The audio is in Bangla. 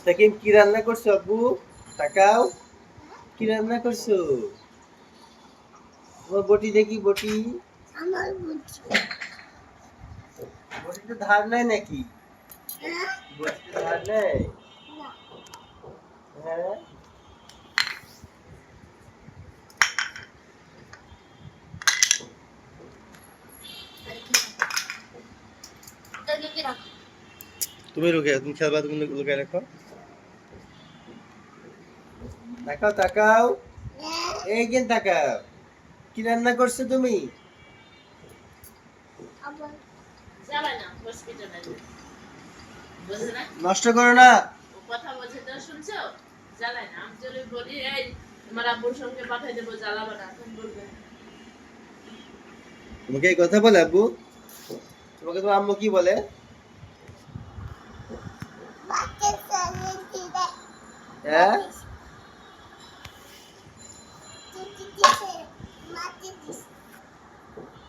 সাকিব কি রান্না করছো আব্বু? তাকাও, কি রান্না করছো? তোমার বটি দেখি, বটি। আমার বুঝি বটিতে ধার নাই নাকি? হ্যাঁ বটিতে ধার নেই? না হ্যাঁ। কি রাখো তুমি তুমি খেলবা, তুমি লুকায় রাখো। তাকাও তাকাও, এই যে তাকাও, কি রান্না করছো তুমি? আবার জ্বালায় না হসপিটাল বোঝে না, নষ্ট করো না। ও কথা বোঝে তো, শুনছো? জ্বালায় না। আমি যদি বলি এই তোমার আব্বুর সঙ্গে পাঠাই দেবো, জ্বালাবা না, তুমি বলবে তোমাকে এই কথা বলে আব্বু? তোমাকে তোমার আম্মু কি বলে? বাচ্চা ছেলে দিলে হ্যাঁ। মাটি দিছে মাটি দিছে